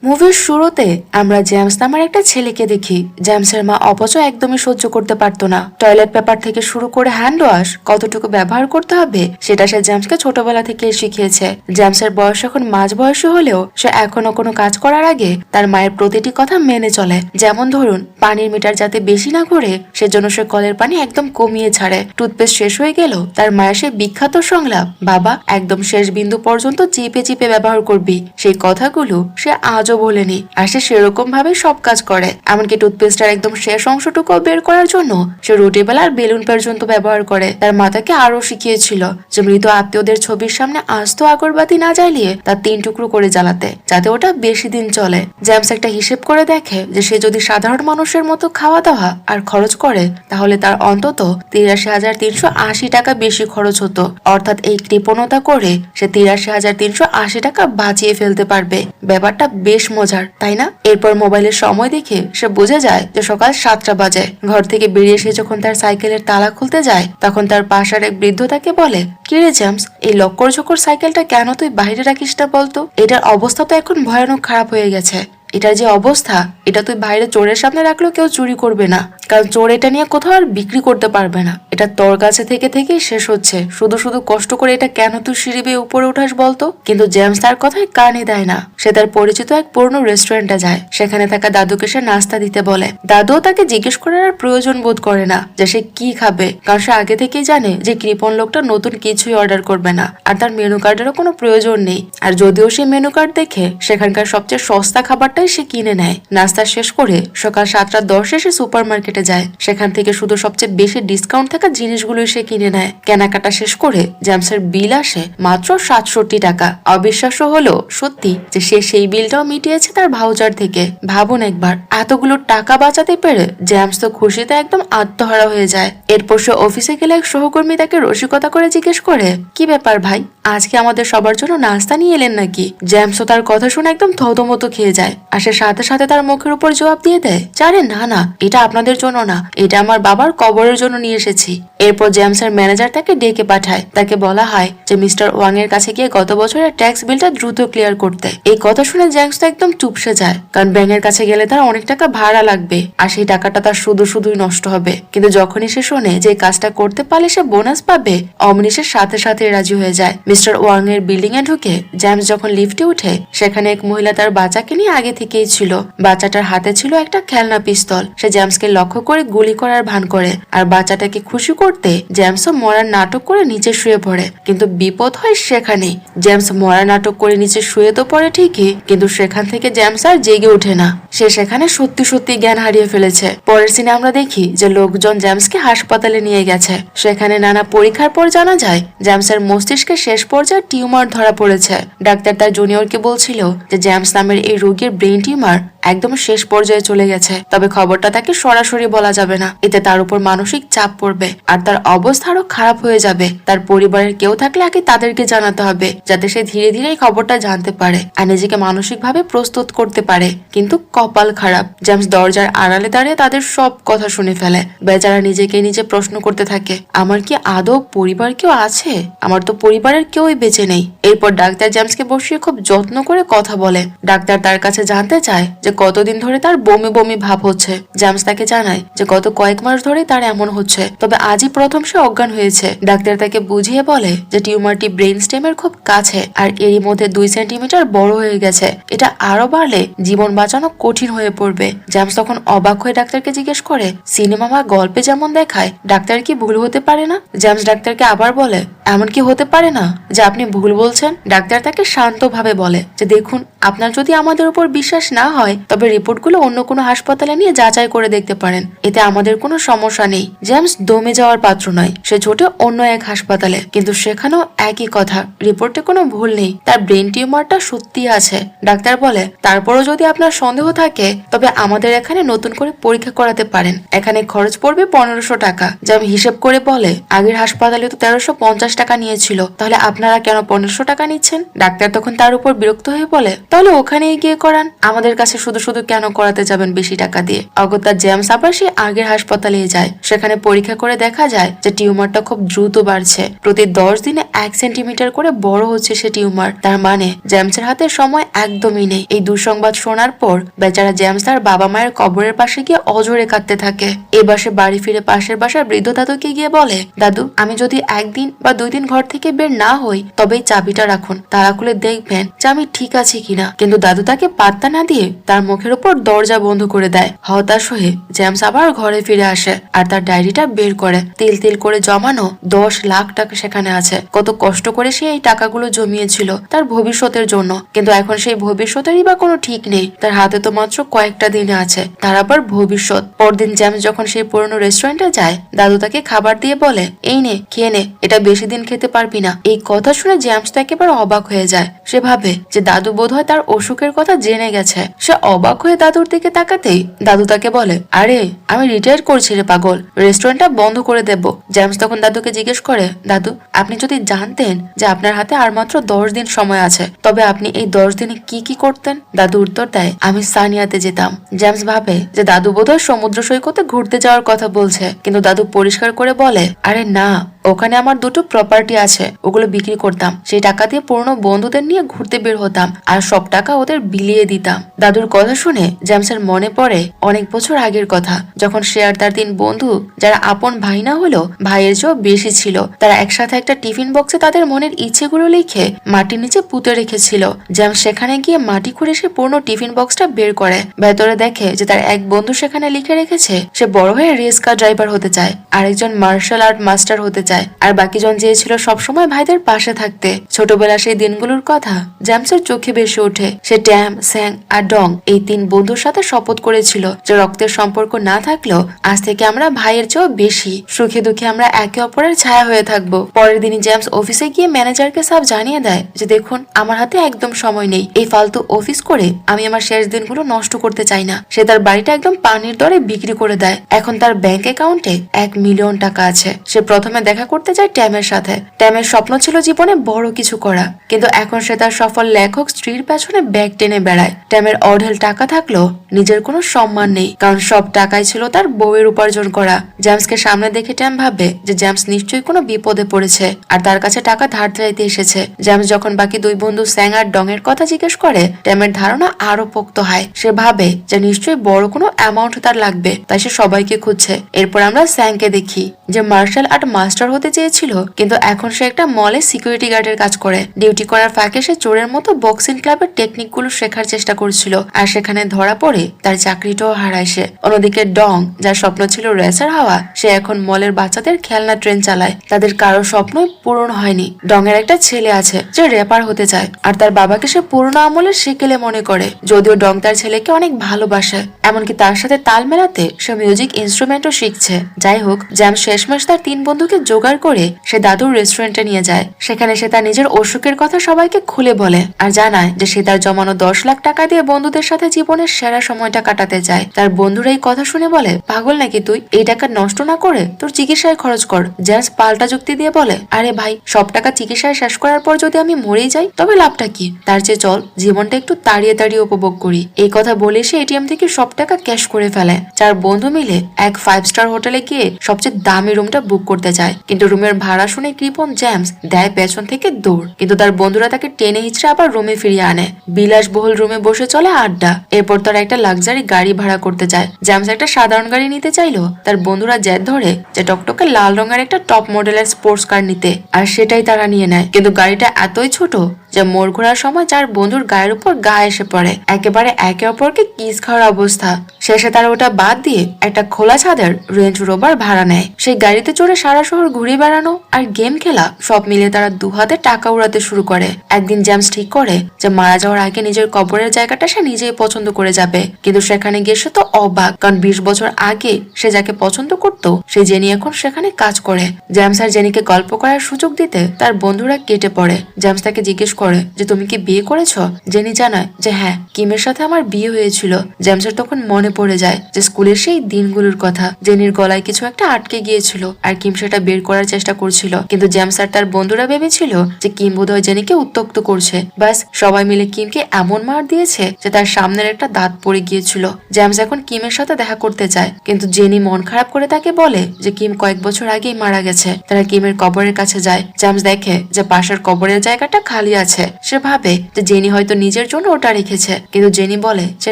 মুভির শুরুতে আমরা জেমস নামের একটা ছেলেকে দেখি। জেমসের মা অপচয় একদমই সহ্য করতে পারতো না। টয়লেট পেপার থেকে শুরু করে হ্যান্ড ওয়াশ কতটুকু ব্যবহার করতে হবে সেটা সে জেমসকে ছোটবেলা থেকে শিখিয়েছে। জেমসের বয়স এখন মাঝ বয়সী হলেও সে এখনো কোনো কাজ করার আগে তার মায়ের প্রতিটি কথা মেনে চলে। যেমন ধরুন, পানির মিটার যাতে বেশি না ঘুরে সেজন্য সে কলের পানি একদম কমিয়ে ছাড়ে। টুথপেস্ট শেষ হয়ে গেল তার মায়ের সেই বিখ্যাত সংলাপ, বাবা একদম শেষ বিন্দু পর্যন্ত চিপে চিপে ব্যবহার করবি, সেই কথাগুলো সে আজও বলেনি। আর সে সেরকম ভাবে সব কাজ করে। এমনকি টুথপেস্টের একদম শেষ অংশটুকু বের করার জন্য সে রুটি বেলার বেলুন পর্যন্ত ব্যবহার করে। তার মাতাকে আরো শিখিয়েছিল যে মৃত আত্মীয়দের ছবির সামনে আস্ত আগরবাতি না জ্বালিয়ে তার 3 টুকরো করে জ্বালাতে, যাতে ওটা বেশি দিন চলে। জেমস একটা হিসেব করে দেখে যে সে যদি সাধারণ মানুষের মতো খাওয়া দাওয়া আর খরচ করে তাহলে তার অন্তত 83,380 টাকা বেশি খরচ হতো। অর্থাৎ এই কৃপণতা করে সে 83,380 টাকা বাঁচিয়ে ফেলতে পারবে। ব্যাপারটা বেশ মজার, তাই না? এরপর মোবাইলের সময় দেখে সে বুঝে যায় যে সকাল 7টা বাজে। ঘর থেকে বেরিয়ে সে যখন তার সাইকেলের তালা খুলতে যায় তখন তার পাশের এক বৃদ্ধ তাকে বলে, কিরে জেমস, এই লক্কর ঝক্কর সাইকেলটা কেন তুই বাইরে রাখিস না বলতো? এটার অবস্থা তো এখন ভয়ানক খারাপ হয়ে গেছে। এটার যে অবস্থা, এটা তুই বাইরে চোরের সামনে রাখলেও কেউ চুরি করবে না, কারণ চোর এটা নিয়ে কোথাও আর বিক্রি করতে পারবে না। এটা তোর কাছে থেকে থেকেই শেষ হচ্ছে। শুধু শুধু কষ্ট করে এটা কেন তুই সিঁড়ি বেয়ে উপরে উঠাস বলতো? কিন্তু জেমস তার কথায় কানই দেয় না। সে তার পরিচিত এক পুরনো রেস্টুরেন্টে যায়। সেখানে থাকা দাদুকে সে নাস্তা দিতে বলে। দাদুও তাকে জিজ্ঞেস করার আর প্রয়োজন বোধ করে না যে সে কি খাবে, কারণ সে আগে থেকেই জানে যে কৃপণ লোকটা নতুন কিছুই অর্ডার করবে না, আর তার মেনু কার্ডেরও কোনো প্রয়োজন নেই। আর যদিও সে মেনু কার্ড দেখে সেখানকার সবচেয়ে সস্তা খাবারটাই সে কিনে নেয়। নাস্তা শেষ করে সকাল 7:10 সে সুপার মার্কেটে যায়। সেখান থেকে শুধু সবচেয়ে বেশি ডিসকাউন্ট থাকা জিনিসগুলো সে কিনে নেয়। কেনাকাটা শেষ করে জেমসের বিল আসে মাত্র 67 টাকা। অবিশ্বাস্য হলো সত্যি যে সে সেই বিলটাও মিটিয়েছে তার ভাউচার থেকে। ভাবুন একবার, এতগুলো টাকা বাঁচাতে পেরে জেমস তো খুশিতে একদম আত্মহারা হয়ে যায়। এরপর সে অফিসে গেলে এক সহকর্মী তাকে রসিকতা করে জিজ্ঞেস করে, কি ব্যাপার ভাই, আজকে আমাদের সবার জন্য নাস্তা নিয়ে এলেন নাকি? জেমসও তার কথা শুনে একদম থতমত খেয়ে যায়। আর সে সাথে সাথে তার মুখের উপর জবাব দিয়ে দেয়, আরে না না, এটা আপনাদের জন্য না, এটা আমার বাবার কবরের জন্য নিয়ে এসেছি। এরপর জেমসের ম্যানেজার তাকে ডেকে পাঠায়। তাকে বলা হয় যে মিস্টার ওয়াং এর কাছে গিয়ে গত বছরের ট্যাক্স বিলটা দ্রুত ক্লিয়ার করতে। এই কথা শুনে জেমস তো একদম চুপসে যায়, কারণ ব্যাংকের কাছে গেলে তার অনেক টাকা ভাড়া লাগবে আর সেই টাকাটা তার শুধুই নষ্ট হবে। কিন্তু যখনই সে শোনে যে কাজটা করতে পারলে সে বোনাস পাবে, অমনি সে সাথে সাথে রাজি হয়ে যায়। মিস্টার ওয়াং এর বিল্ডিং এ ঢুকে জেমস যখন লিফটে উঠে, সেখানে এক মহিলা তার বাচ্চাকে নিয়ে আগে থেকেই ছিল। বাচ্চাটার হাতে ছিল একটা খেলনা পিস্তল। সে জেমসকে লক্ষ্য করে গুলি করার ভান করে, আর বাচ্চাটাকে খুশি করতে জেমসও মরার নাটক করে নিচে শুয়ে পড়ে। কিন্তু বিপদ হয় সেখানেই। জেমস মরার নাটক করে নিচে শুয়ে তো পড়ে ঠিকই, কিন্তু সেখান থেকে জেমস আর জেগে ওঠে না। সে সেখানে সত্যি জ্ঞান হারিয়ে ফেলেছে। পরের সিনে আমরা দেখি যে লোকজন জেমসকে হাসপাতালে নিয়ে গেছে। সেখানে নানা পরীক্ষার পর জানা যায় জেমসের মস্তিষ্কে শেষ পর্যায়ে টিউমার ধরা পড়েছে। ডাক্তার তার জুনিয়রকে বলছিল যে জেমস নামের এই রোগীর ব্রেন টিউমার একদম শেষ পর্যায়ে চলে গেছে, তবে খবরটা তাকে সরাসরি বলা যাবে না, এতে তার উপর মানসিক চাপ পড়বে আর তার অবস্থা আরো খারাপ হয়ে যাবে। তার পরিবারের কেউ থাকলে আগে তাদেরকে জানাতে হবে, যাতে সে ধীরে ধীরে এই খবরটা জানতে পারে আর নিজেকে মানসিক ভাবে প্রস্তুত করতে পারে। কিন্তু কপাল খারাপ, জেমস দরজার আড়ালে দাঁড়িয়ে তাদের সব কথা শুনে ফেলে। বেচারা নিজেকে নিজে প্রশ্ন করতে থাকে, আমার কি আদৌ পরিবার কেউ আছে? আমার তো পরিবারের কেউই বেঁচে নেই। এরপর ডাক্তার জেমসকে বসিয়ে খুব যত্ন করে কথা বলে। ডাক্তার তার কাছে জানতে চায় যে কতদিন ধরে তার বমি বমি ভাব হচ্ছে। জেমস তাকে জানায় যে গত কয়েক মাস ধরে তার এমন হচ্ছে, তবে আজই প্রথম সে অজ্ঞান হয়েছে। ডাক্তার তাকে বুঝিয়ে বলে যে টিউমারটি ব্রেন স্টেমের খুব কাছে আর এরই মধ্যে 2 সেন্টিমিটার বড় হয়ে গেছে। এটা আরো বাড়লে জীবন বাঁচানো কঠিন হয়ে পড়বে। জেমস তখন অবাক হয়ে ডাক্তারকে জিজ্ঞেস করে, সিনেমা বা গল্পে যেমন দেখায়, ডাক্তার কি ভুল হতে পারে না? জেমস ডাক্তারকে আবার বলে, এমন কি হতে পারে না যে আপনি ভুল বলছেন? ডাক্তার তাকে শান্তভাবে বলে যে দেখুন, আপনার যদি আমাদের উপর বিশ্বাস না হয় তবে রিপোর্টগুলো অন্য কোনো হাসপাতালে নিয়ে যাচাই করে দেখতে পারেন, এতে আমাদের কোনো সমস্যা নেই। জেমস দমে যাওয়ার পাত্র নয়। সে ছোটে অন্য এক হাসপাতালে, কিন্তু সেখানেও একই কথা, রিপোর্টে কোনো ভুল নেই, তার ব্রেন টিউমারটা সত্যি আছে। ডাক্তার বলে, তারপরও যদি আপনার সন্দেহ থাকে তবে আমাদের এখানে নতুন করে পরীক্ষা করাতে পারেন। এখানে খরচ পড়বে 1500 টাকা। জেমস হিসেব করে বলে, আগের হাসপাতালে তো 1350 টাকা নিয়েছিল, তাহলে আপনারা কেন 1500 টাকা নিচ্ছেন? ডাক্তার তখন তার উপর বিরক্ত হয়ে বলে, তাহলে ওখানে গিয়ে করান, আমাদের কাছে শুধু কেন করাতে যাবেন বেশি টাকা দিয়ে? অগত্যা জেমস আবার সে আগের হাসপাতালে যায়। সেখানে পরীক্ষা করে দেখা যায় যে টিউমারটা খুব দ্রুত বাড়ছে। প্রতি 10 দিনে 1 সেন্টিমিটার করে বড় হচ্ছে সে টিউমার। তার মানে জেমসের হাতে সময় একদমই নেই। এই দুঃসংবাদ শোনার পর বেচারা জেমস তার বাবা মায়ের কবরের পাশে গিয়ে অজরে কাঁদতে থাকে। এবার সে বাড়ি ফিরে পাশের বাসার বৃদ্ধ দাদুকে গিয়ে বলে, দাদু আমি যদি 1 দিন বা 2 দিন ঘর থেকে বের না হই তবে এই চাবিটা রাখুন, তালা খুলে দেখবেন যে আমি ঠিক আছি কিনা। কিন্তু দাদু তাকে পাত্তা না দিয়ে তার মুখের উপর দরজা বন্ধ করে দেয়। হতাশ হয়ে জেমস আবার ঘরে ফিরে আসে আর তার ডায়েরিটা বের করে। তিল তিল করে জমানো 10 লাখ টাকা সেখানে আছে। কত কষ্ট করে সে এই টাকাগুলো জমিয়েছিল তার ভবিষ্যতের জন্য, কিন্তু এখন সেই ভবিষ্যতেরই বা কোনো ঠিক নেই। তার হাতে তো মাত্র কয়েকটা দিনে আছে, তার আবার ভবিষ্যৎ। পরদিন জেমস যখন সেই পুরনো রেস্টুরেন্টে যায়, দাদু তাকে খাবার দিয়ে বলে, এই নে খেয়ে নে, এটা বেশি দিন খেতে পারবি না। এই কথা শুনে জেমস তো একেবারে অবাক হয়ে যায়। সে ভাবে যে দাদু বোধহয় তার অসুখের কথা জেনে গেছে। সে অবাক হয়ে দাদুর দিকে তাকাতেই দাদু তাকে বলে, আরে আমি রিটায়ার করছি রে পাগল, রেস্টুরেন্টটা বন্ধ করে দেব। জেমস তখন দাদুকে জিজ্ঞেস করে, দাদু আপনি যদি জানতেন যে আপনার হাতে আর মাত্র 10 দিন সময় আছে তবে আপনি এই 10 দিনে কি কি করতেন? দাদু উত্তর দেয়, আমি সানিয়াতে যেতাম। জেমস ভাবে যে দাদু বোধহয় সমুদ্র সৈকতে ঘুরতে যাওয়ার কথা বলছে, কিন্তু দাদু পরিষ্কার করে বলে, আরে না, ওখানে আমার 2টো প্রপার্টি আছে, ওগুলো বিক্রি করতাম। সেই টাকা দিয়ে পুরনো বন্ধুদের নিয়ে ঘুরতে বের হতাম আর সব টাকা ওদের বিলিয়ে দিতাম। দাদুর কথা শুনে জেমসের মনে পড়ে অনেক বছর আগের কথা, যখন সে আর তার 3 বন্ধু, যারা আপন ভাই না হলেও ভাইয়ের চেয়েও বেশি ছিল, তারা একসাথে একটা টিফিন বক্সে তাদের মনের ইচ্ছেগুলো লিখে মাটির নিচে পুঁতে রেখেছিল। জেমস সেখানে গিয়ে মাটি খুঁড়ে সে পুরনো টিফিন বক্সটা বের করে। ভেতরে দেখে যে তার এক বন্ধু সেখানে লিখে রেখেছে সে বড় হয়ে রেস কার ড্রাইভার হতে চায়, আরেকজন মার্শাল আর্ট মাস্টার হতে চায়, আর বাকিজন চেয়েছিল সবসময় ভাইদের পাশে থাকতে। ছোটবেলা সেই দিনগুলোর কথা জেমসের চোখে ভেসে ওঠে। সে ট্যাম, স্যাং আর ডং এই 3 বন্ধুর সাথে শপথ করেছিল যে রক্তের সম্পর্ক না থাকলেও আজ থেকে আমরা ভাইয়ের চেয়েও বেশি, সুখে দুঃখে আমরা একে অপরের ছায়া হয়ে থাকবো। পরের দিনই জেমস অফিসে গিয়ে ম্যানেজারকে সব জানিয়ে দেয় যে দেখুন আমার হাতে একদম সময় নেই, এই ফালতু অফিস করে আমি আমার শেষ দিনগুলো নষ্ট করতে চাই না। সে তার বাড়িটা একদম পানির দরে বিক্রি করে দেয়। এখন তার ব্যাংক অ্যাকাউন্টে 1 মিলিয়ন টাকা আছে। সে প্রথমে দেখা করতে যায় ট্যামের সাথে। ট্যামের স্বপ্ন ছিল জীবনে বড় কিছু করা, কিন্তু এখন সে তার সফল লেখক স্ত্রীর পেছনে ব্যাগ টেনে বেড়ায়। ট্যামের অঢেল টাকা থাকলেও নিজের কোনো সম্মান নেই, কারণ সব টাকাই ছিল তার বউয়ের উপার্জন করা। জেমসকে সামনে দেখে ট্যাম ভাবে যে জেমস নিশ্চয়ই কোনো বিপদে পড়েছে আর তার কাছে টাকা ধার চাইতে এসেছে। জেমস যখন বাকি 2 বন্ধু স্যাং আর ডং এর কথা জিজ্ঞেস করে, ট্যামের ধারণা আরো পোক্ত হয়। সে ভাবে যে নিশ্চয়ই বড় কোনো অ্যামাউন্ট তার লাগবে, তাই সে সবাইকে খুঁজছে। এরপর আমরা স্যাংকে দেখি যে মার্শাল আর্ট মাস্টার হতে চেয়েছিল, কিন্তু এখন সে একটা মলে সিকিউরিটি গার্ডের কাজ করে। ডিউটি করার ফাঁকে সে চোরের মতো বক্সিং ক্লাবের টেকনিক গুলো শেখার চেষ্টা করছিল, আর সেখানে ধরা পড়ে তার চাকরিটাও হারায় সে। অন্যদিকে ডং, যার স্বপ্ন ছিল রেসার হওয়া, সে এখন মলের বাচ্চাদের খেলনা ট্রেন চালায়। তাদের কারো স্বপ্নই পূরণ হয়নি। ডং এর একটা ছেলে আছে যে র্যাপার হতে চায়, আর তার বাবাকে সে পুরনো আমলের সেকেলে মনে করে। যদিও ডং তার ছেলেকে অনেক ভালোবাসে, এমনকি তার সাথে তাল মেলাতে সে মিউজিক ইনস্ট্রুমেন্টও শিখছে। যাই হোক, জেমস শেষমেশ তার 3 বন্ধুকে জোগাড় করে সে দাদুর রেস্টুরেন্টে নিয়ে যায়। সেখানে সে তার নিজের অসুখের কথা সবাইকে খুলে বলে আর জানায় যে সে তার জমানো 10 লাখ টাকা দিয়ে বন্ধুদের সাথে জীবনের সেরা সময়টা কাটাতে চায়। তার বন্ধুরা এই কথা শুনে বলে, পাগল নাকি তুই, এই টাকা নষ্ট না করে তোর চিকিৎসায় খরচ কর। জেমস পাল্টা যুক্তি দিয়ে বলে, আরে ভাই, সব টাকা চিকিৎসায় শেষ করার পর যদি আমি মরেই যাই তবে লাভটা কি? তার চেয়ে চল জীবনটা একটু তাড়িয়ে তাড়িয়ে উপভোগ করি। এই কথা বলে সে এটিএম থেকে সব টাকা ক্যাশ করে ফেলে। 4 বন্ধু মিলে এক 5 স্টার হোটেলে গিয়ে সবচেয়ে দামি রুমটা বুক করতে যায়, কিন্তু রুমের ভাড়া শুনে কৃপণ জেমস দেয় পেছন থেকে দৌড়। কিন্তু তার বন্ধুরা তাকে টেনে হিচড়ে আবার রুমে ফিরিয়ে আনে। বিলাসবহুল রুমে বসে চলে আড্ডা। এরপর তারা একটা লাক্সারি গাড়ি ভাড়া করতে যায়। জেমস একটা সাধারণ গাড়ি নিতে চাইলো, তার বন্ধুরা জেদ ধরে যে টকটকে লাল রঙের একটা টপ মডেলের স্পোর্টস কার নিতে, আর সেটাই তারা নিয়ে নেয়। কিন্তু গাড়িটা এতই ছোট যে মোড় ঘোরার সময় 4 বন্ধুর গায়ের উপর গা এসে পড়ে। একেবারে একে অপরকে কিস খাওয়ার অবস্থা। শেষে তারা ওটা বাদ দিয়ে একটা খোলা ছাদের রেঞ্জ রোভার ভাড়া নেয়। সেই গাড়িতে চড়ে সারা শহর ঘুরে বেড়ানো আর গেম খেলা সব মিলে তারা 2 হাতে টাকা উড়াতে শুরু করে। একদিন জেমস ঠিক করে যে মারা যাওয়ার আগে নিজের কবরের জায়গাটা সে নিজেই পছন্দ করে যাবে। কিন্তু সেখানে গিয়ে সে তো অবাক, কারণ 20 বছর আগে সে যাকে পছন্দ করত সে জেনি এখন সেখানে কাজ করে। জেমস আর জেনিকে গল্প করার সুযোগ দিতে তার বন্ধুরা কেটে পড়ে। জেমস তাকে জিজ্ঞেস করে যে তুমি কি বিয়ে করেছো? জেনি জানায় যে হ্যাঁ, কিমের সাথে আমার বিয়ে হয়েছিল। জেমসের তখন মনে পড়ে যায় যে স্কুলের সেই দিনগুলোর কথা। জেনির গলায় কিছু একটা আটকে গিয়েছিল আর কিম সেটা বের করার চেষ্টা করছিল, কিন্তু জেমস আর তার বন্ধুরা ভেবেছিল যে কিম বোধহয় জেনিকে উত্ত্যক্ত করছে। ব্যাস, সবাই মিলে কিমকে এমন মার দিয়েছে যে তার সামনের একটা দাঁত পড়ে গিয়েছিল। জেমস এখন কিমের সাথে দেখা করতে চায়, কিন্তু জেনি মন খারাপ করে তাকে বলে যে কিম কয়েক বছর আগেই মারা গেছে। তারা কিমের কবরের কাছে যায়। জেমস দেখে যে পাশের কবরের জায়গাটা খালি আছে। সে ভাবে যে জেনি হয়তো নিজের জন্য ওটা রেখেছে, কিন্তু জেনি বলে যে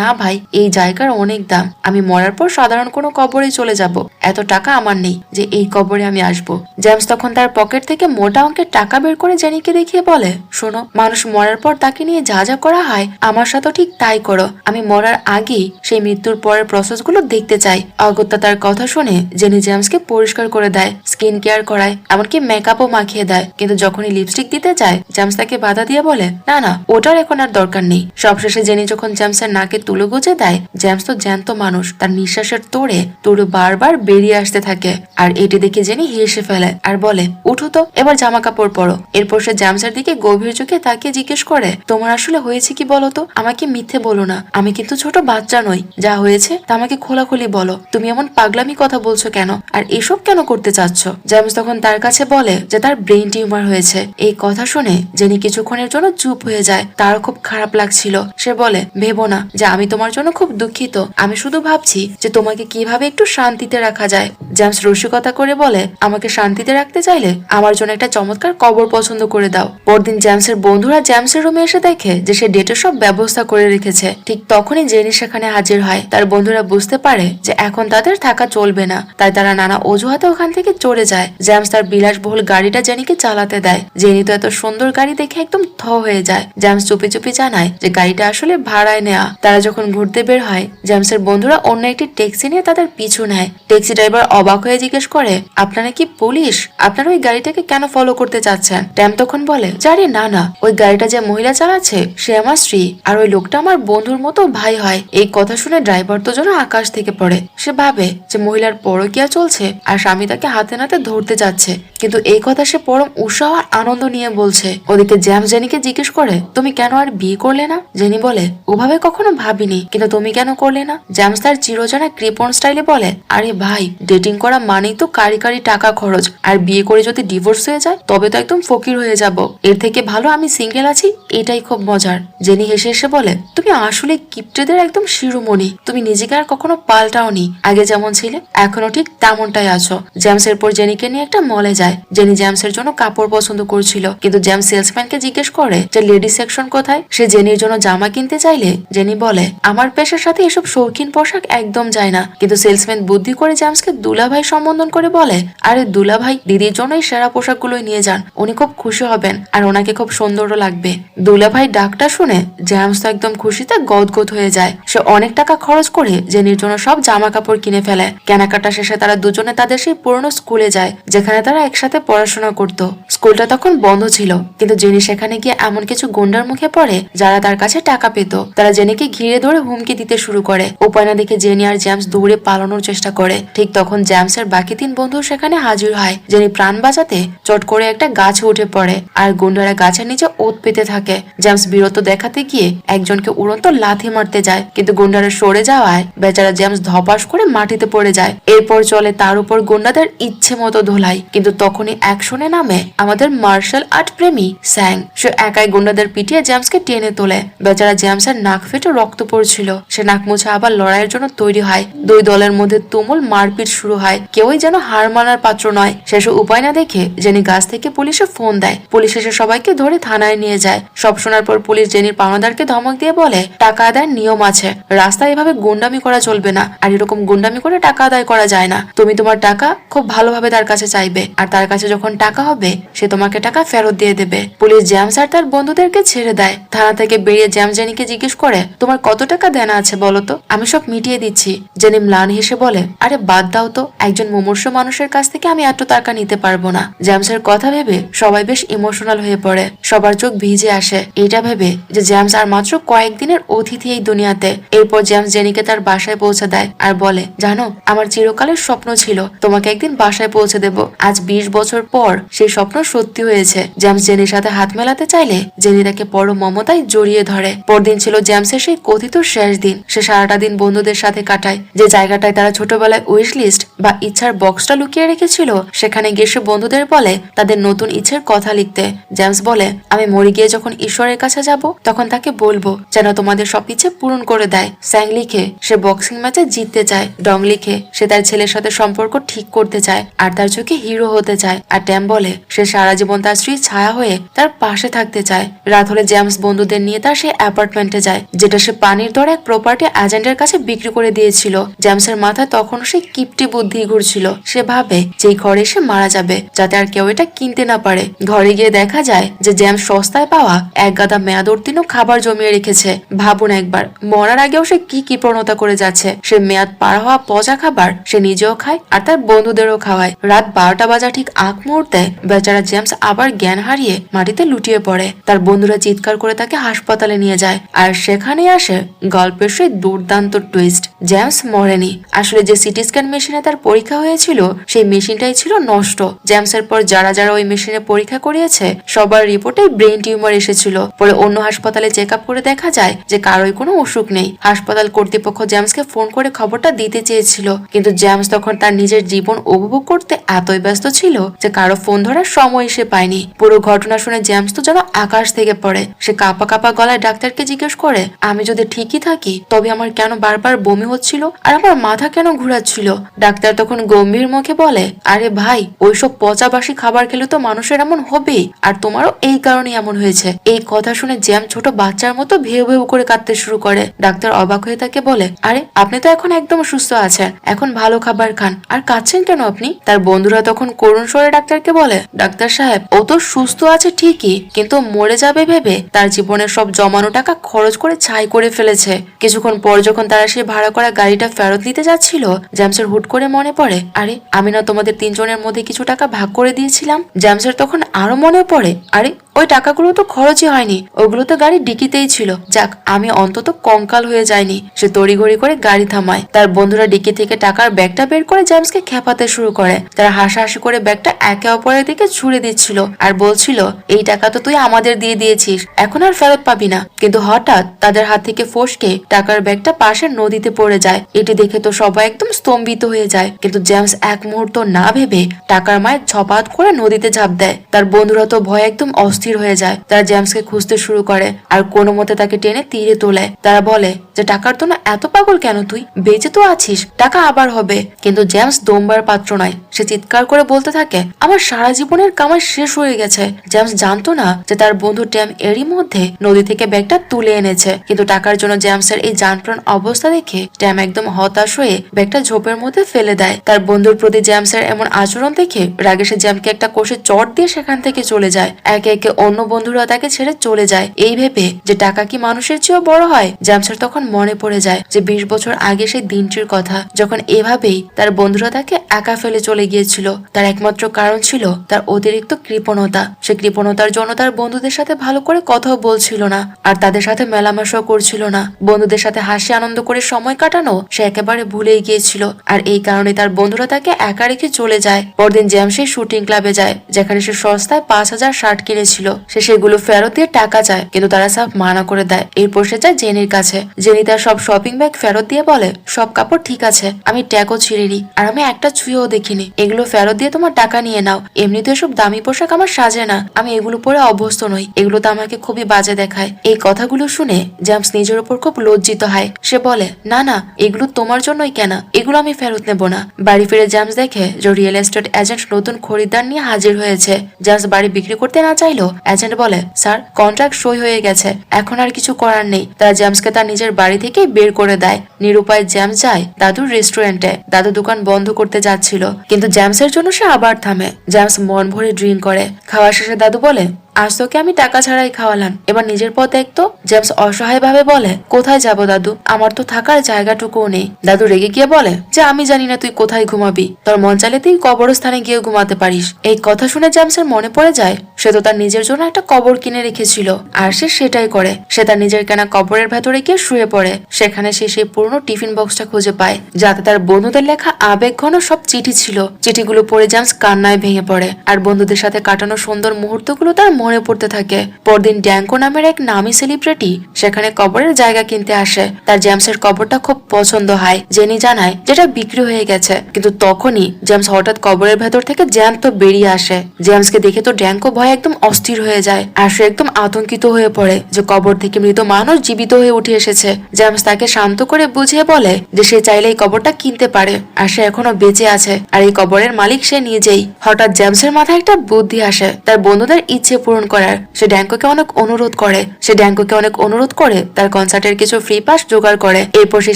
না ভাই, এই জায়গার অনেক দাম। আমি মরার পর সাধারণ কোনো কবরে চলে যাব, এত টাকা আমার নেই যে এই কবরে আমি আসবো। জেমস তখন তার পকেট থেকে মোটা অঙ্কের টাকা বের করে জেনিকে দেখিয়ে বলে, শোনো, মানুষ মরার পর তাকে নিয়ে যা যা করা হয় আমার সাথে ঠিক তাই করো। আমি মরার আগেই সেই মৃত্যুর পরের প্রসেস গুলো দেখতে চাই। অগত্যা তার কথা শুনে জেনি জেমসকে পরিষ্কার করে দেয়, স্কিন কেয়ার করায়, এমনকি মেকআপও মাখিয়ে দেয়। কিন্তু যখনই লিপস্টিক দিতে যায় জেমস তাকে বাধা দিয়ে বলে না না, ওটার এখন আর দরকার নেই। সবশেষে জেনি যখন জেমসের নাকে তুলো গুজে দেয়, জেমস তো জ্যান্ত মানুষ, তার নিঃশ্বাসের তোড়ে তুলো বারবার বেরিয়ে আসতে থাকে। আর এটি দেখে জেনি হেসে ফেলে আর বলে, উঠো তো, এবার জামা কাপড় পরো। এরপর সে জেমসের দিকে গভীর চোখে তাকিয়ে জিজ্ঞেস করে, তোমার আসলে হয়েছে কি বলো তো? আমাকে মিথ্যে বলো না, আমি কিন্তু ছোট বাচ্চা নই। যা হয়েছে তা আমাকে খোলাখুলি বলো। তুমি এমন পাগলামি কথা বলছো কেন, আর এসব কেন করতে চাচ্ছ? জেমস তখন তার কাছে বলে যে তার ব্রেন টিউমার হয়েছে। এই কথা শুনে জেনি কিছুক্ষণের জন্য চুপ হয়ে যায়। তারও খুব খারাপ লাগছিল। সে বলে, ভেবো না যে আমি তোমার জন্য খুব দুঃখিত, আমি শুধু ভাবছি যে তোমাকে কিভাবে একটু শান্তিতে রাখা যায়। জেমস রসিকতা করে বলে, আমাকে শান্তিতে রাখতে চাইলে আমার জন্য একটা চমৎকার কবর পছন্দ করে দাও। পরদিন জেমসের বন্ধুরা জেমসের রুমে এসে দেখে যে সে ডেটের সব ব্যবস্থা করে রেখেছে। ঠিক তখনই জেনি সেখানে হাজির হয়। তার বন্ধুরা বুঝতে পারে যে এখন তাদের থাকা চলবে না, তাই তারা নানা অজুহাতে ওখান থেকে চলে যায়। জেমস তার বিলাসবহুল গাড়িটা জেনিকে চালাতে দেয়। জেনি তো এত সুন্দর গাড়ি দেখে একদম থ হয়ে যায়। জেমস চুপি চুপি জানায় যে গাড়িটা আসলে ভাড়ায় নেওয়া। তারা যখন ঘুরতে বের হয়, জেমসের বন্ধুরা অন্য একটি ট্যাক্সি নিয়ে তাদের পিছু নেয়। ট্যাক্সি ড্রাইভার অবাক হয়ে জিজ্ঞেস করে, আপনারা কি পুলিশ? আপনারা ওই গাড়িটাকে কেন ফলো করতে চাচ্ছেন? ট্যাম তখন বলে, জানি না না, ওই গাড়িটা যে মহিলা চালাচ্ছে সে আমার স্ত্রী, আর ওই লোকটা আমার বন্ধুর মতো ভাই হয়। এই কথা শুনে ড্রাইভার তো যেন আকাশ থেকে পড়ে। সে ভাবে যে মহিলার পরকীয়া চলছে আর স্বামী তাকে হাতে নাতে ধরতে যাচ্ছে, কিন্তু এই কথা সে পরম উৎসাহ আর আনন্দ নিয়ে বলছে। ওদিকে জেমস জেনিকে জিজ্ঞেস করে, তুমি কেন আর বিয়ে করলে না? জেনি বলে, ওভাবে কখনো ভাবিনি, কিন্তু তুমি কেন করলে না? জেমস তার চিরজানা কৃপণ স্টাইলে বলে, আরে ভাই, ডেটিং করা মানেই তো কারি কারি টাকা খরচ, আর বিয়ে করে যদি ডিভোর্স হয়ে যায় তবে তো একদম ফকির হয়ে যাব। এর থেকে ভালো আমি সিঙ্গেল আছি, এটাই খুব মজার। জেনি হেসে হেসে বলে, তুমি আসলে কিপ্টেদের একদম শিরোমণি। তুমি নিজেকে আর কখনো পাল্টাওনি, আগে যেমন ছিলে এখনো ঠিক তেমনটাই আছো। জেমস এরপর জেনিকে নিয়ে একটা মলে যায়। জেনি জেমসের জন্য কাপড় পছন্দ করছিল, কিন্তু জেমস সেলসম্যানকে জিজ্ঞেস করে যে লেডিস সেকশন কোথায়। সে জেনির জন্য জামা কিনতে চাইলে জেনি বলে, আমার পেশার সাথে এসব শৌখিন পোশাক একদম যায় না। কিন্তু সেলসম্যান বুদ্ধি করে জেমসকে দুলাভাই সম্বোধন করে বলে, আরে দুলাভাই, দিদির জন্য এই সেরা পোশাকগুলোই নিয়ে যান, উনি খুব খুশি হবেন আর ওনাকে খুব সুন্দরও লাগবে। দুলাভাই ডাকটা শুনে জেমস তো একদম খুশিতে গদগদ হয়ে যায়। সে অনেক টাকা খরচ করে জেনির জন্য সব জামা কাপড় কিনে ফেলে। কেনাকাটা শেষে তারা দুজনে তাদের সেই পুরনো স্কুলে যায় যেখানে তারা একসাথে পড়াশোনা করত। স্কুলটা তখন বন্ধ ছিল, কিন্তু জেনি সেখানে গিয়ে এমন কিছু গুন্ডার মুখে পড়ে যারা তার কাছে টাকা পেত। তারা জেনিকে ঘিরে ধরে হুমকি দিতে শুরু করে। উপায় না দেখে জেনি আর জেমস দৌড়ে পালানোর চেষ্টা করে। ঠিক তখন জেমসের বাকি 3 বন্ধু সেখানে হাজির হয়। জেনি প্রাণ বাঁচাতে চট করে একটা গাছে উঠে পড়ে আর গুন্ডারা গাছের নিচে ওত পেতে থাকে। জেমস বিরত দেখাতে গিয়ে একজনকে উড়ন্ত লাথি মারতে যায়, কিন্তু গুন্ডারা সরে যাওয়ায় বেচারা জেমস ধপাস করে মাটিতে পড়ে যায়। এরপর চলে তার উপর গুন্ডাদের ইচ্ছে মতো ধোলাই। কিন্তু তখনই অ্যাকশনে নামে আমাদের মার্শাল আর্ট প্রেমী স্যাং। সে একাই গুন্ডাদের পিটিয়ে জেমসকে টেনে তোলে। বেচারা জেমসের নাক ফেটে রক্ত পড়ছিল। সে নাক মুছে আবার লড়াইয়ের জন্য তৈরি হয়। 2 দলের মধ্যে তুমুল মারপিট শুরু হয়। কেউই যেন হার মানার পাত্র নয়। শেষে উপায় না দেখে জেনি গাছ থেকে পুলিশে ফোন দেয়। পুলিশ এসে সবাইকে ধরে থানায় নিয়ে যায়। সব শোনার পর পুলিশ জেনির পাওনাদারকে ধমক দিয়ে বলে, টাকা আদায়ের নিয়ম আছে, রাস্তায় এভাবে গুন্ডামি করা চলবে না, আর এরকম গুন্ডামি করে টাকা আদায় করা যায় না। তুমি তোমার টাকা খুব ভালোভাবে তার কাছে চাইবে, আর তার কাছে যখন টাকা হবে সে তোমাকে টাকা ফেরত দিয়ে দেবে। পুলিশ জেমস আর তার বন্ধুদেরকে ছেড়ে দেয়। থানা থেকে বেরিয়ে জেমস জেনিকে জিজ্ঞেস করে, তোমার কত টাকা দেনা আছে বলো তো, আমি সব মিটিয়ে দিচ্ছি। জেনি ম্লান হেসে বলে, আরে বাদ দাও তো, একজন মুমূর্ষ মানুষের কাছ থেকে আমি এত টাকা নিতে পারবো না। জেমসের কথা ভেবে সবাই বেশ ইমোশনাল হয়ে পড়ে। সবার চোখ ভিজে আসে এটা ভেবে যে জেমস আর মাত্র কয়েকদিনের অতিথি এই দুনিয়াতে। এরপর জেমস জেনিকে তার বাসায় পৌঁছে দেয় আর বলে, জানো, আমার চিরকালের স্বপ্ন ছিল তোমাকে একদিন বাসায় পৌঁছে দেব। আজ 20 বছর পর সেই স্বপ্ন সত্যি হয়েছে। জেমস জেনির সাথে হাত মেলাতে চাইলে জেনি তাকে বড় মমতায় জড়িয়ে ধরে। পরদিন ছিল জেমসের সেই কথিত শেষ দিন। সে সারাটা দিন বন্ধুদের সাথে কাটায়। যে জায়গাটায় তারা ছোটবেলায় উইশ লিস্ট বা ইচ্ছার বক্সটা লুকিয়ে রেখেছিল, সেখানে গিয়ে সে বন্ধুদের বলে তাদের নতুন ইচ্ছের কথা লিখতে। জেমস বলে, আমি মরে গিয়ে যখন ঈশ্বরের কাছে যাব তখন তাকে বলবো যেন তোমাদের সব ইচ্ছে পূরণ করে দেয়। স্যাং লিখে সে বক্সিং ম্যাচে জিততে চায়। ডং লিখে সে তার ছেলের সাথে সম্পর্ক ঠিক করতে চায় আর তার চোখে হিরো হতে চায়। আর ট্যাম বলে সে সারা জীবন তার স্ত্রীর ছায়া হয়ে তার পাশে থাকতে চায়। রাত হলে জেমস বন্ধুদের নিয়ে তার সেই অ্যাপার্টমেন্টে যায় যেটা সে পানির দরে এক প্রপার্টি এজেন্টের কাছে বিক্রি করে দিয়েছিল। জেমসের মাথায় তখন সে কিপটি বুদ্ধি ঘুরছিল। সে ভাবে যে ঘরে সে মারা যাবে যাতে আর কেউ এটা কিনতে না পারে। ঘরে গিয়ে দেখা যায় যে জেমস সস্তায় পাওয়া এক গাদা মেয়াদ উত্তীর্ণ খাবার জমিয়ে রেখেছে। ভাবুন একবার, মরার আগেও সে কি কি প্রণতা করে যাচ্ছে। সে মেয়াদ পার হওয়া পচা খাবার সে নিজেও খায় আর তার বন্ধুদেরও খাওয়ায়। রাত 12টা বাজা ঠিক আগ মুহূর্তে বেচারা জেমস আবার জ্ঞান হারিয়ে মাটিতে লুটিয়ে পড়ে। তার বন্ধুরা চিৎকার করে তাকে হাসপাতালে নিয়ে যায় আর সেখানে আসে গল্পের সেই দুর্দান্ত টুইস্ট। জেমস মরেনি। আসলে যে সিটি স্ক্যান মেশিনে তার পরীক্ষা হয়েছিল সেই মেশিনটাই ছিল নষ্ট। জেমসের পর যারা যারা ওই মেশিনে পরীক্ষা করিয়েছে সবার রিপোর্টে ব্রেন টিউমার এসেছিল। পরে অন্য হাসপাতালে চেক আপ করে দেখা যায় যে কারোই কোনো অসুখ নেই। হাসপাতাল কর্তৃপক্ষ জেমসকে ফোন করে খবরটা দিতে চেয়েছিল, কিন্তু জেমস তখন তার নিজের জীবন উপভোগ করতে এতই ব্যস্ত ছিল যে কারো ফোন ধরার সময় সে পায়নি। পুরো ঘটনা শুনে জেমস তো যেন আকাশ থেকে পড়ে। সে কাঁপা কাঁপা গলায় ডাক্তারকে জিজ্ঞেস করে, আমি যদি ঠিকই থাকি তবে আমার কেন বারবার বমি হচ্ছিল আর আমার মাথা কেন ঘুরাচ্ছিল? ডাক্তার তখন গম্ভীর মুখে বলে, আরে ভাই, ওইসব পচাবাসি খাবার খেলে তো মানুষের এমন হবেই, আর তোমারও এই কারণে এমন হয়েছে। এই কথা শুনে জ্যাম ছোট বাচ্চার মতো ভেউ ভেউ করে কাঁদতে শুরু করে। ডাক্তার অবাক হয়ে তাকে বলে, আরে আপনি তো এখন একদম সুস্থ আছেন, এখন ভালো খাবার খান, আর কাঁদছেন কেন আপনি? তার বন্ধুরা তখন করুণ স্বরে ডাক্তারকে বলে, ডাক্তার সাহেব, ও তো সুস্থ আছে ঠিকই, কিন্তু মরে যাবে ভেবে তার জীবনের সব জমানো টাকা খরচ করে ছাই করে ফেলেছে। কিছুক্ষণ পর যখন তারা সেই ভাড়া করা গাড়িটা ফেরত নিতে যাচ্ছিল, জ্যামসের হুট করে মনে পড়ে, আরে আমি না তোমাদের তিনজনের মধ্যে কিছু টাকা ভাগ করে দিয়েছিলাম? জ্যামসের তখন আরো মনে পড়ে, আরে ওই টাকাগুলো তো খরচই হয়নি, ওগুলো তো গাড়ির ডিকিতেই ছিল। যাক, আমি অন্তত কঙ্কাল হয়ে যায়নি। সে তড়িঘড়ি করে গাড়ি থামায়। তার বন্ধুরা ডিকি থেকে টাকার ব্যাগটা বের করে জেমসকে খেপাতে শুরু করে। তারা হাসাহাসি করে ব্যাগটা একে অপরের দিকে ছুড়ে দিচ্ছিল আর বলছিল, এই টাকা তো তুই আমাদের দিয়ে দিয়েছিস, এখন আর ফেরত পাবি না। কিন্তু হঠাৎ তাদের হাত থেকে ফসকে টাকার ব্যাগটা পাশের নদীতে পড়ে যায়। এটি দেখে তো সবাই একদম স্তম্ভিত হয়ে যায়, কিন্তু জেমস এক মুহূর্ত না ভেবে টাকার মায়ের ঝপাত করে নদীতে ঝাঁপ দেয়। তার বন্ধুরা তো ভয় একদম অস্থির হয়ে যায়। তারা জেমসকে খুঁজতে শুরু করে আর কোনো মতে তাকে টেনে তীরে তোলে। তারা বলে যে, টাকার জন্য এত পাগল কেন তুই? বেঁচে তো আছিস, টাকা আবার হবে। কিন্তু জেমস দমবার পাত্র নয়। সে চিৎকার করে বলতে থাকে, আমার সারা জীবনের কামাই শেষ হয়ে গেছে। জেমস জানতো না যে তার বন্ধু ট্যাম এরই মধ্যে নদী থেকে ব্যাগটা তুলে এনেছে। কিন্তু টাকার জন্য জেমসের এই জানপ্রাণ অবস্থা দেখে ট্যাম একদম হতাশ হয়ে ব্যাগটা ঝোপের মধ্যে ফেলে দেয়। তার বন্ধুর প্রতি জেমসের এমন আচরণ দেখে রাগে সে জ্যামকে একটা কোষে চট দিয়ে সেখান থেকে চলে যায়। একে একে অন্য বন্ধুরা তাকে ছেড়ে চলে যায়। এই ভেবে যে টাকা কি মানুষের চেয়েও বড় হয়, জ্যামসের তখন মনে পড়ে যায় যে 20 বছর আগে সেই দিনটির কথা, যখন এভাবেই তার বন্ধুরা তাকে একা ফেলে চলে গিয়েছিল। তার একমাত্র কারণ ছিল তার অতিরিক্ত কৃপণতা। সে কৃপণতার জন্য তার বন্ধুদের সাথে ভালো করে কথাও বলছিল না আর তাদের সাথে মেলামেশাও করছিল না। বন্ধুদের সাথে হাসি আনন্দ করে সময় কাটানো সে একেবারে ভুলেই গিয়েছিল। আর এই কারণে তার বন্ধুরা তাকে একা রেখে চলে যায়। পরদিন জ্যাম সেই শুটিং ক্লাবে যায়, যেখানে সে সস্তায় 5000 শার্ট কিনেছিল। সে সেগুলো ফেরত দিয়ে টাকা চায়, কিন্তু তারা সব মানা করে দেয়। এরপর সে যায় জেনির কাছে। জেনি তার সব শপিং ব্যাগ ফেরত দিয়ে বলে, সব কাপড় ঠিক আছে, আমি ট্যাগও ছিঁড়িনি আর আমি একটা ছুঁয়েও দেখিনি। এগুলো ফেরত দিয়ে তোমার টাকা নিয়ে নাও। এমনিতে এসব দামি পোশাক আমার সাজে না, আমি এগুলো পরে অভ্যস্ত নই, এগুলো তো আমাকে খুবই বাজে দেখায়। এই কথাগুলো শুনে জেমস নিজের উপর খুব লজ্জিত হয়। সে বলে, না না, এগুলো তোমার জন্যই কেনা, এগুলো আমি ফেরত নেব না। বাড়ি ফিরে জেমস দেখে যে রিয়েল এস্টেট এজেন্ট নতুন খরিদ্দার নিয়ে হাজির হয়েছে। জেমস বাড়ি বিক্রি করতে না চাইলো এজেন্ট বলে, স্যার, কন্ট্রাক্ট সই হয়ে গেছে, এখন আর কিছু করার নেই। তারা জেমসকে তার নিজের বাড়ি থেকে বের করে দেয়। নিরুপায় জেমস যায় দাদুর রেস্টুরেন্টে। দাদু দোকান বন্ধ করতে যাচ্ছিল, কিন্তু জেমসের জন্য সে আবার থামে। জেমস মন ভরে ড্রিঙ্ক করে। খাওয়া শেষে দাদু বলে, আজ তোকে আমি টাকা ছাড়াই খাওয়ালাম, এবার নিজের পথ দেখতো। জেমস অসহায় ভাবে বলে, কোথায় যাব দাদু, আমার তো থাকার জায়গাটুকুও নেই। দাদু রেগে গিয়ে বলে যে আমি জানি না তুই কোথায় ঘুমাবি, তোর মন চাইলে তুই কবরস্থানে গিয়ে ঘুমাতে পারিস। এই কথা শুনে জেমসের মনে পড়ে যায় সে তো তার নিজের জন্য একটা কবর কিনে রেখেছিল, আর সে সেটাই করে। সে তার নিজের কেনা কবরের ভেতরে গিয়ে শুয়ে পড়ে। সেখানে সে সেই পুরনো টিফিন বক্সটা খুঁজে পায়, যাতে তার বন্ধুদের লেখা আবেগ ঘন সব চিঠি ছিল। চিঠিগুলো পড়ে জেমস কান্নায় ভেঙে পড়ে, আর বন্ধুদের সাথে কাটানো সুন্দর মুহূর্তগুলো তার মনে পড়তে থাকে। পরদিন ড্যাঙ্কো নামের এক নামী সেলিব্রিটি সেখানে কবরের জায়গা কিনতে আসে। তার জেমসের কবরটা খুব পছন্দ হয়। জেনি জানায় যেটা বিক্রি হয়ে গেছে, কিন্তু তখনই জেমস হঠাৎ কবরের ভেতর থেকে জ্যান্ত বেরিয়ে আসে। জেমসকে দেখে তো ড্যাঙ্কো ভয় একদম অস্থির হয়ে যায়, আর সে একদম আতঙ্কিত হয়ে পড়ে যে কবর থেকে মৃত মানুষ জীবিত হয়ে উঠে এসেছে। জেমস তাকে শান্ত করে বুঝিয়ে বলে যে সে চাইলে এই কবরটা কিনতে পারে, আর সে এখনো বেঁচে আছে, আর এই কবরের মালিক সে নিজেই। হঠাৎ জেমসের মাথায় একটা বুদ্ধি আসে তার বন্ধুদের ইচ্ছে পূরণ করার। সে ড্যাঙ্কোকে অনেক অনুরোধ করে তার কনসার্টের কিছু ফ্রি পাস জোগাড় করে। এরপর সে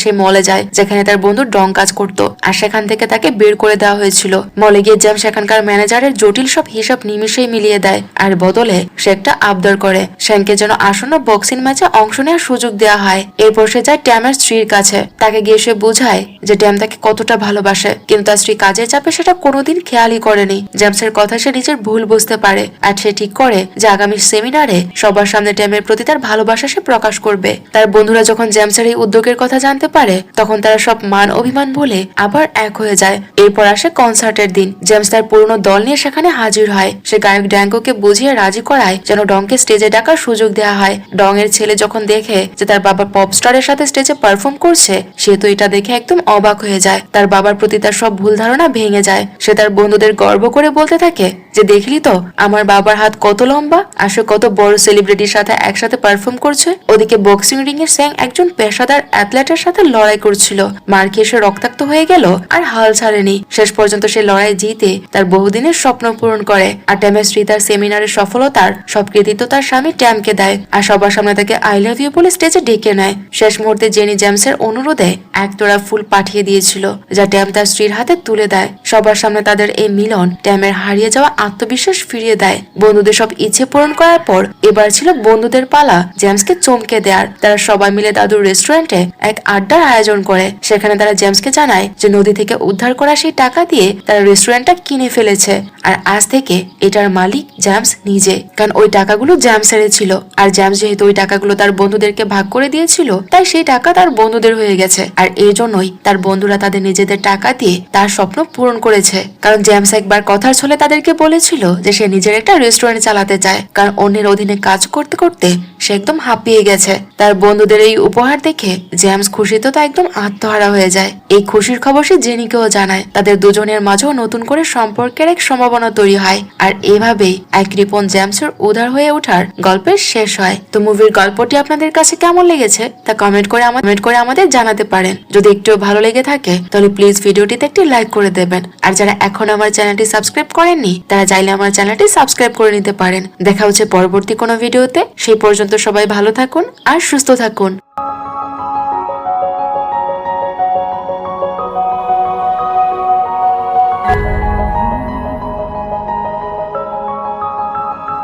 সেই মলে যায় যেখানে তার বন্ধু ডং কাজ করতো, আর সেখান থেকে তাকে বের করে দেওয়া হয়েছিল। মলে গিয়ে জেমস সেখানকার ম্যানেজারের জটিল সব হিসাব নিমিশেই মিলিয়ে দেয়, আর বদলে সে একটা আবদার করে শ্যানকে যেন আসন্ন বক্সিং ম্যাচে অংশ নেওয়ার সুযোগ দেওয়া হয়। এরপর সে যায় ট্যামের স্ত্রীর কাছে। তাকে গিয়ে সে বোঝায় যে ট্যাম তাকে কতটা ভালোবাসে, কিন্তু তার স্ত্রী কাজের চাপে সেটা কোনোদিন খেয়ালই করেনি। জেমসের কথা সে নিজের ভুল বুঝতে পারে, আর সে ঠিক করে যে আগামী সেমিনারে সবার সামনে ট্যামের প্রতি তার ভালোবাসা সে প্রকাশ করবে। তার বন্ধুরা যখন জেমসের এই উদ্যোগের কথা জানতে পারে তখন তারা সব মান অভিমান ভুলে আবার এক হয়ে যায়। এরপর আসে কনসার্টের দিন। জেমস তার পুরনো দল নিয়ে সেখানে হাজির হয়। সে গায়ক ড্যাঙ্কোকে বুঝিয়ে রাজি করায় যেন ডংকে স্টেজে ডাকার সুযোগ দেওয়া হয়। ডং এর ছেলে যখন দেখে যে তার বাবা পপ স্টারের সাথে স্টেজে পারফর্ম করছে, সে তো এটা দেখে একদম অবাক হয়ে যায়। তার বাবার প্রতি তার সব ভুল ধারণা ভেঙে যায়। সে তার বন্ধুদের গর্ব করে বলতে থাকে যে দেখলি তো আমার বাবার হাত কত লম্বা, আসলে কত বড় সেলিব্রিটির সাথে একসাথে পারফর্ম করছে। ওদিকে বক্সিং রিং এ স্যাং একজন পেশাদার অ্যাথলেটের সাথে লড়াই করছিল। মার খেয়ে সে রক্তাক্ত হয়ে গেল আর হাল ছাড়েনি। শেষ পর্যন্ত সে লড়াই জিতে তার বহুদিনের স্বপ্ন পূরণ করে। আর ট্যামের স্ত্রী তার সেমিনারের সফলতার সব কৃতিত্ব তার স্বামী ট্যামকে দেয়, আর সবার সামনে তাকে আই লাভ ইউ বলে স্টেজে ডেকে নেয়। শেষ মুহূর্তে জেনি জেমসের অনুরোধে এক তোড়া ফুল পাঠিয়ে দিয়েছিল, যা ট্যাম তার স্ত্রীর হাতে তুলে দেয়। সবার সামনে তাদের এই মিলন ট্যামের হারিয়ে যাওয়া আত্মবিশ্বাস ফিরিয়ে দেয়। বন্ধুদের সব ইচ্ছে পূরণ করার পর এবার ছিল বন্ধুদের পালা জেমসকে চমকে দেয়ার। তারা সবাই মিলে দাদুর রেস্টুরেন্টে এক আড্ডার আয়োজন করে। সেখানে তারা জেমসকে জানায় যে নদী থেকে উদ্ধার করা সেই টাকা দিয়ে তারা রেস্টুরেন্টটা কিনে ফেলেছে, আর আজ থেকে এটার মালিক জেমস নিজে। কারণ ওই টাকাগুলো জেমসের ছিল, আর জেমস যেহেতু ওই টাকাগুলো তার বন্ধুদেরকে ভাগ করে দিয়েছিল, তাই সেই টাকা তার বন্ধুদের হয়ে গেছে। আর এই জন্যই তার বন্ধুরা তাদের নিজেদের টাকা দিয়ে তার স্বপ্ন পূরণ করেছে। কারণ জেমস একবার কথার ছলে তাদেরকে বলেছিল যে সে নিজের একটা রেস্টুরেন্ট চালাতে চায়, কারণ অন্যের অধীনে কাজ করতে করতে সে একদম হাঁপিয়ে গেছে। তার বন্ধুদের এই উপহার দেখে জেমস খুশিতে তো একদম আত্মহারা হয়ে যায়। এই খুশির খবর সে জেনিকেও জানায়। তাদের দুজনের মাঝেও নতুন করে সম্পর্কের এক সম্ভাবনা তৈরি হয়, আর এভাবেই এক কৃপণ জেমসের উদার হয়ে ওঠার গল্পের শেষ হয়। তো মুভির গল্পটি আপনাদের কাছে কেমন লেগেছে তা কমেন্ট করে আমাদের জানাতে পারেন। যদি একটু ভালো লেগে থাকে তাহলে প্লিজ ভিডিওটিতে একটি লাইক করে দেবেন, আর যারা এখন আমার চ্যানেলটি সাবস্ক্রাইব করেননি তারা চাইলে আমার চ্যানেলটি সাবস্ক্রাইব করে নিতে পারেন। দেখা হচ্ছে পরবর্তী কোনো ভিডিওতে। সেই পর্যন্ত সবাই ভালো থাকুন আর সুস্থ থাকুন।